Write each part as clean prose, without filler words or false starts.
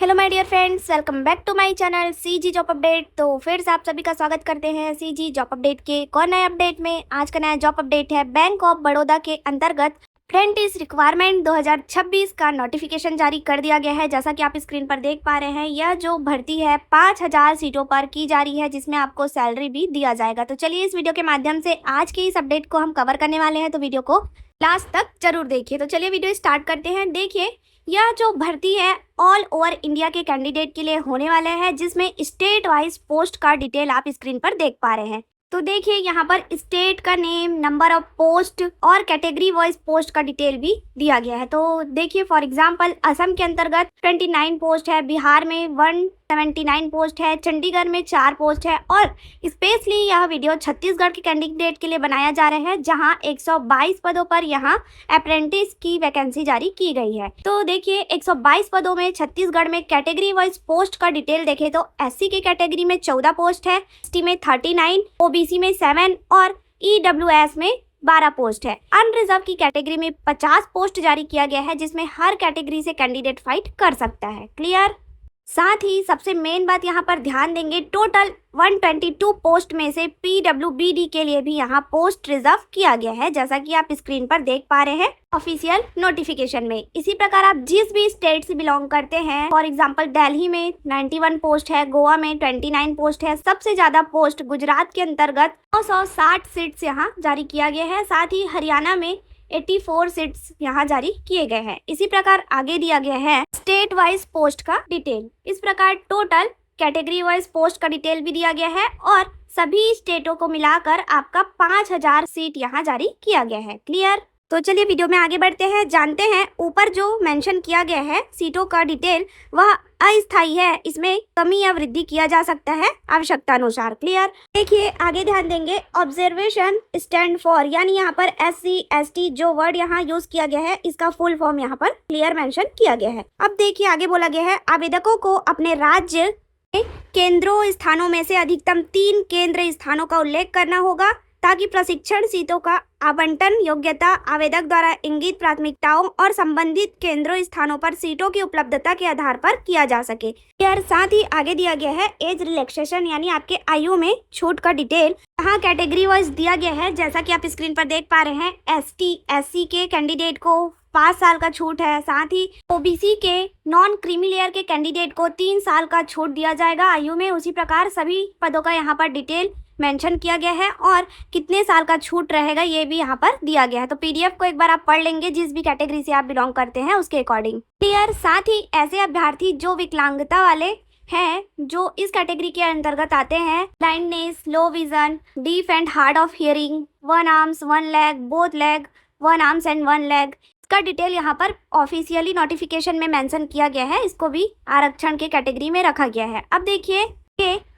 Hello my dear friends, welcome back to my channel CG job update. तो फिर से आप सभी का स्वागत करते हैं सीजी जॉब अपडेट के एक और नए अपडेट में। आज का नया जॉब अपडेट है बैंक ऑफ बड़ौदा के अंतर्गत अप्रेंटिस रिक्वायरमेंट 2026 का नोटिफिकेशन जारी कर दिया गया है। जैसा कि आप स्क्रीन पर देख पा रहे हैं, यह जो भर्ती है 5000 सीटों पर की जा रही है, जिसमें आपको सैलरी भी दिया जाएगा। तो चलिए इस वीडियो के माध्यम से आज के इस अपडेट को हम कवर करने वाले हैं, तो वीडियो को लास्ट तक जरूर देखिए। तो चलिए वीडियो स्टार्ट करते हैं। देखिए, यह जो भर्ती है ऑल ओवर इंडिया के कैंडिडेट के लिए होने वाले हैं, जिसमें स्टेट वाइज पोस्ट का डिटेल आप स्क्रीन पर देख पा रहे हैं। तो देखिए, यहाँ पर स्टेट का नेम, नंबर ऑफ पोस्ट और कैटेगरी वाइज पोस्ट का डिटेल भी दिया गया है। तो देखिए, फॉर एग्जांपल असम के अंतर्गत 29 पोस्ट है, बिहार में 179 पोस्ट है, चंडीगढ़ में 4 पोस्ट है और स्पेशली यह वीडियो छत्तीसगढ़ के कैंडिडेट के लिए बनाया जा रहा है, जहां 122 पदों पर यहां अप्रेंटिस की वैकेंसी जारी की गई है। तो देखिए, 122 पदों में छत्तीसगढ़ में कैटेगरी वाइज पोस्ट का डिटेल देखें तो एससी की कैटेगरी में 14 पोस्ट है, एसटी में 39, ओबीसी में 7 और ईडब्ल्यूएस में 12 पोस्ट है। अनरिजर्व की कैटेगरी में 50 पोस्ट जारी किया गया है, जिसमें हर कैटेगरी से कैंडिडेट फाइट कर सकता है। क्लियर। साथ ही सबसे मेन बात यहाँ पर ध्यान देंगे, टोटल 122 पोस्ट में से पीडब्ल्यूबीडी के लिए भी यहाँ पोस्ट रिजर्व किया गया है, जैसा कि आप स्क्रीन पर देख पा रहे हैं ऑफिशियल नोटिफिकेशन में। इसी प्रकार आप जिस भी स्टेट से बिलोंग करते हैं, फॉर एग्जांपल दिल्ली में 91 पोस्ट है, गोवा में 29 पोस्ट है, सबसे ज्यादा पोस्ट गुजरात के अंतर्गत 960 सीट्स यहाँ जारी किया गया है। साथ ही हरियाणा में 84 सीट्स यहाँ जारी किए गए हैं। इसी प्रकार आगे दिया गया है स्टेट वाइज पोस्ट का डिटेल। इस प्रकार टोटल कैटेगरी वाइज पोस्ट का डिटेल भी दिया गया है और सभी स्टेटों को मिलाकर आपका 5000 सीट यहाँ जारी किया गया है। क्लियर। तो चलिए वीडियो में आगे बढ़ते हैं, जानते हैं ऊपर जो मेंशन किया गया है सीटों का डिटेल वह अस्थायी है, इसमें कमी या वृद्धि किया जा सकता है आवश्यकता अनुसार। क्लियर। देखिए आगे ध्यान देंगे, ऑब्जर्वेशन स्टैंड फॉर, यानी यहाँ पर SC ST जो वर्ड यहाँ यूज किया गया है, इसका फुल फॉर्म यहाँ पर क्लियर मेंशन किया गया है। अब देखिए आगे बोला गया है, आवेदकों को अपने राज्य केंद्रों स्थानों में से अधिकतम 3 केंद्र स्थानों का उल्लेख करना होगा, ताकि प्रशिक्षण सीटों का आवंटन योग्यता, आवेदक द्वारा इंगित प्राथमिकताओं और संबंधित केंद्रों स्थानों पर सीटों की उपलब्धता के आधार पर किया जा सके। यार साथ ही आगे दिया गया है एज रिलैक्सेशन, यानी आपके आयु में छूट का डिटेल यहाँ कैटेगरी वाइज दिया गया है। जैसा कि आप स्क्रीन पर देख पा रहे हैं, ST SC के कैंडिडेट को 5 साल का छूट है। साथ ही ओबीसी के नॉन क्रीमी लेयर के कैंडिडेट को 3 साल का छूट दिया जाएगा आयु में। उसी प्रकार सभी पदों का यहाँ पर डिटेल मेंशन किया गया है और कितने साल का छूट रहेगा ये भी यहाँ पर दिया गया है। तो PDF को एक बार आप पढ़ लेंगे, जिस भी कैटेगरी से आप बिलोंग करते हैं उसके अकॉर्डिंग। क्लियर। साथ ही ऐसे अभ्यर्थी जो विकलांगता वाले हैं, जो इस कैटेगरी के अंतर्गत आते हैं, blindness, low vision, deaf and hard of hearing, 1 arms 1 leg, both leg, 1 arms and 1 leg, इसका डिटेल यहाँ पर ऑफिशियली नोटिफिकेशन में मेंशन किया गया है। इसको भी आरक्षण के कैटेगरी में रखा गया है। अब देखिए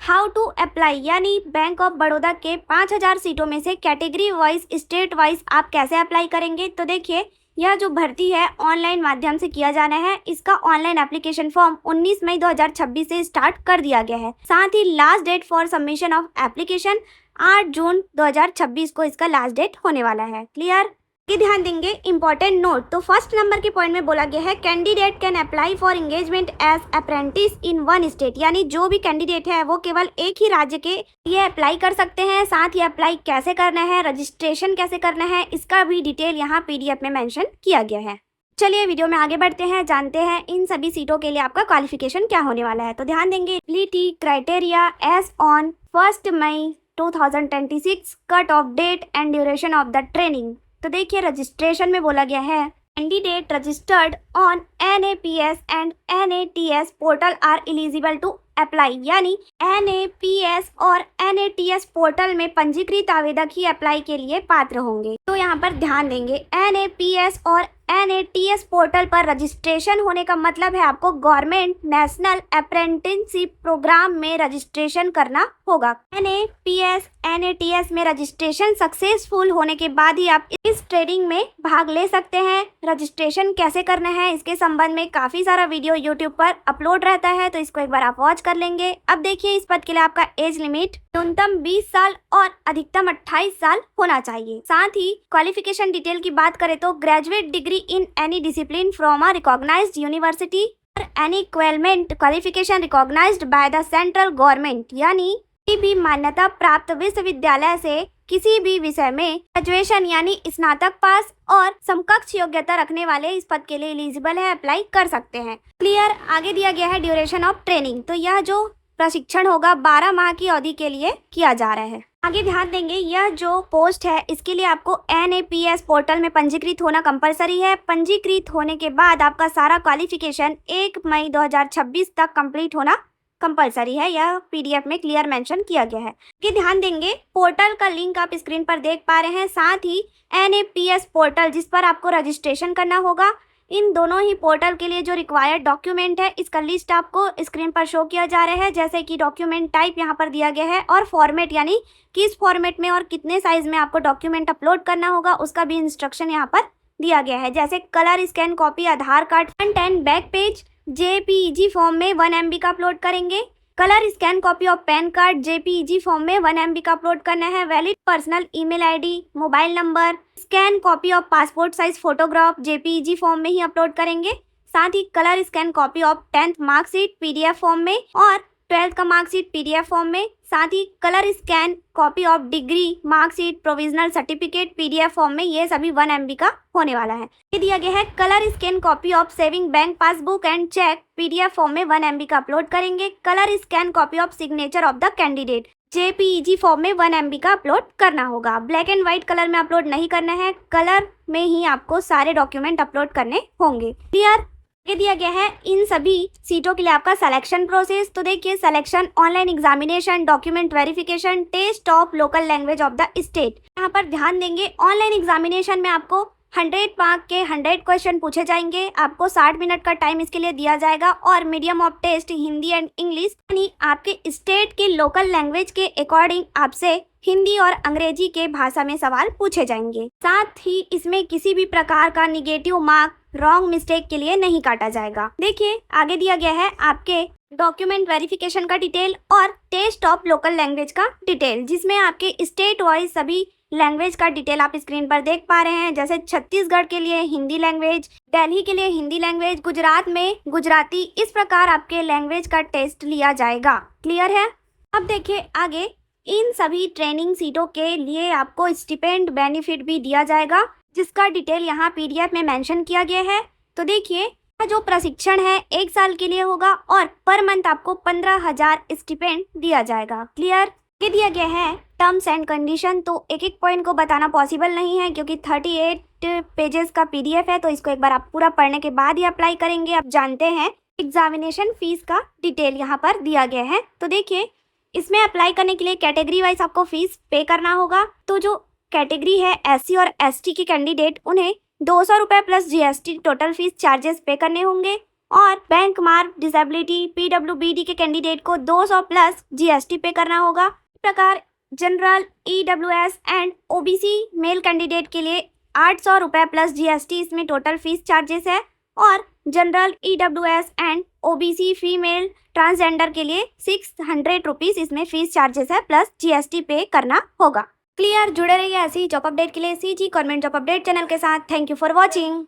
हाउ टू अप्लाई, यानी बैंक ऑफ बड़ौदा के 5000 सीटों में से कैटेगरी वाइज स्टेट वाइज आप कैसे अप्लाई करेंगे। तो देखिए, यह जो भर्ती है ऑनलाइन माध्यम से किया जाना है। इसका ऑनलाइन एप्लीकेशन फॉर्म 19 मई 2026 से स्टार्ट कर दिया गया है। साथ ही last date for submission of application 8 June 2026 को इसका लास्ट डेट होने वाला है। क्लियर। ये ध्यान देंगे, इंपॉर्टेंट नोट। तो फर्स्ट नंबर के पॉइंट में बोला गया है, candidate can apply for engagement as apprentice in 1 state, यानी जो भी कैंडिडेट है वो केवल एक ही राज्य के लिए अप्लाई कर सकते हैं। साथ ही अप्लाई कैसे करना है, रजिस्ट्रेशन कैसे करना है, इसका भी डिटेल यहाँ PDF में मेंशन किया गया है। चलिए वीडियो में आगे बढ़ते हैं, जानते हैं इन सभी सीटों के लिए आपका क्वालिफिकेशन क्या होने वाला है। तो ध्यान देंगे, eligibility criteria as on 1 May 2026, cut off date and duration of the training. तो देखिए, रजिस्ट्रेशन में बोला गया है, candidate registered on NAPS and NATS portal are eligible to apply, यानी NAPS और NATS पोर्टल में पंजीकृत आवेदक ही अप्लाई के लिए पात्र होंगे। तो यहाँ पर ध्यान देंगे, NAPS और NATS पोर्टल पर रजिस्ट्रेशन होने का मतलब है आपको गवर्नमेंट नेशनल अप्रेंटिसशिप प्रोग्राम में रजिस्ट्रेशन करना होगा। NAPS NATS में रजिस्ट्रेशन सक्सेसफुल होने के बाद ही आप इस ट्रेनिंग में भाग ले सकते हैं। रजिस्ट्रेशन कैसे करना है इसके संबंध में काफी सारा वीडियो यूट्यूब पर अपलोड रहता है, तो इसको एक बार आप वॉच कर लेंगे। अब देखिए, इस पद के लिए आपका एज लिमिट न्यूनतम 20 साल और अधिकतम 28 साल होना चाहिए। साथ ही क्वालिफिकेशन डिटेल की बात करें तो graduate degree in any discipline from a recognised university any equivalent qualification recognised by the central government, यानी किसी भी मान्यता प्राप्त विश्वविद्यालय से किसी भी विषय में ग्रेजुएशन यानी स्नातक पास और समकक्ष योग्यता रखने वाले इस पद के लिए एलिजिबल है, अप्लाई कर सकते हैं। क्लियर। आगे दिया गया है ड्यूरेशन ऑफ ट्रेनिंग, तो यह जो प्रशिक्षण होगा 12 माह की अवधि के लिए किया जा रहा है। आगे ध्यान देंगे, यह जो पोस्ट है इसके लिए आपको NAPS पोर्टल में पंजीकृत होना कंपलसरी है। पंजीकृत होने के बाद आपका सारा क्वालिफिकेशन 1 मई 2026 तक कंप्लीट होना कंपलसरी है। यह PDF में क्लियर मेंशन किया गया है कि ध्यान देंगे, पोर्टल का लिंक आप स्क्रीन पर देख पा रहे हैं, साथ ही NAPS पोर्टल जिस पर आपको रजिस्ट्रेशन करना होगा, इन दोनों ही पोर्टल के लिए जो रिक्वायर्ड डॉक्यूमेंट है इसका लिस्ट आपको स्क्रीन पर शो किया जा रहा है। जैसे कि डॉक्यूमेंट टाइप यहाँ पर दिया गया है और फॉर्मेट यानी किस फॉर्मेट में और कितने साइज में आपको डॉक्यूमेंट अपलोड करना होगा उसका भी इंस्ट्रक्शन यहाँ पर दिया गया है। जैसे colour scan copy Aadhaar card front and back page JPEG form में 1 MB का अपलोड करेंगे। Colour scan copy of PAN card JPEG form में 1 MB का अपलोड करना है। Valid personal email ID, mobile number, scan copy of passport size photograph JPEG form में ही upload करेंगे। साथ ही colour scan copy of 10th marksheet PDF form में और 12th का मार्कशीट PDF फॉर्म में। साथ ही colour scan copy of degree marksheet provisional certificate PDF form में, ये सभी 1 MB का होने वाला है। ये दिया गया है colour scan copy of saving bank passbook and cheque PDF form में 1 MB का अपलोड करेंगे। Colour scan copy of signature of the candidate JPEG form में 1 MB का अपलोड करना होगा। ब्लैक एंड व्हाइट कलर में अपलोड नहीं करना है, कलर में ही आपको सारे डॉक्यूमेंट अपलोड करने होंगे। क्लियर। ये दिया गया है इन सभी सीटों के लिए आपका सिलेक्शन प्रोसेस। तो देखिए, selection, online examination, document verification, test of local language of the state. यहाँ पर ध्यान देंगे, ऑनलाइन एग्जामिनेशन में आपको 100 मार्क के 100 क्वेश्चन पूछे जाएंगे। आपको 60 मिनट का टाइम इसके लिए दिया जाएगा और medium of test Hindi and English, यानी आपके स्टेट के लोकल लैंग्वेज के अकॉर्डिंग आपसे हिंदी और अंग्रेजी के भाषा में सवाल पूछे जाएंगे। साथ ही इसमें किसी भी प्रकार का निगेटिव मार्क रॉन्ग मिस्टेक के लिए नहीं काटा जाएगा। देखिए, आगे दिया गया है आपके डॉक्यूमेंट वेरिफिकेशन का डिटेल और टेस्ट ऑफ लोकल लैंग्वेज का डिटेल, जिसमें आपके स्टेट वाइज सभी लैंग्वेज का डिटेल आप स्क्रीन पर देख पा रहे हैं। जैसे छत्तीसगढ़ के लिए हिंदी लैंग्वेज, दिल्ली के लिए हिंदी लैंग्वेज, गुजरात में गुजराती, इस प्रकार आपके लैंग्वेज का टेस्ट लिया जाएगा। क्लियर है। अब देखिए आगे, इन सभी ट्रेनिंग सीटों के लिए आपको स्टिपेंड बेनिफिट भी दिया जाएगा, जिसका डिटेल यहाँ PDF में मेंशन किया गया है। तो देखिए, जो प्रशिक्षण है 1 साल के लिए होगा और पर मंथ आपको 15,000 स्टिपेंड दिया जाएगा। क्लियर। ये दिया गया है टर्म्स एंड कंडीशन, तो एक एक पॉइंट को बताना पॉसिबल नहीं है क्योंकि 38 पेजेस का PDF है, तो इसको एक बार आप पूरा पढ़ने के बाद ही अप्लाई करेंगे। आप जानते हैं एग्जामिनेशन फीस का डिटेल यहाँ पर दिया गया है। तो देखिए, इसमें अप्लाई करने के लिए कैटेगरी वाइज आपको फीस पे करना होगा। तो जो कैटेगरी है SC और ST के कैंडिडेट, उन्हें 200 रुपये plus GST total fees charges पे करने होंगे और बैंक मार्क डिसेबिलिटी PWBD के कैंडिडेट को 200 प्लस GST पे करना होगा। इस प्रकार general EWS and OBC male candidate के लिए 800 रुपये प्लस GST इसमें टोटल फीस चार्जेस है और general EWS and OBC female transgender के लिए 600 रुपीज़ इसमें फीस चार्जेस है प्लस GST पे करना होगा। क्लियर। जुड़े रहिए ऐसी जॉब अपडेट के लिए CG government job update channel के साथ। Thank you for watching.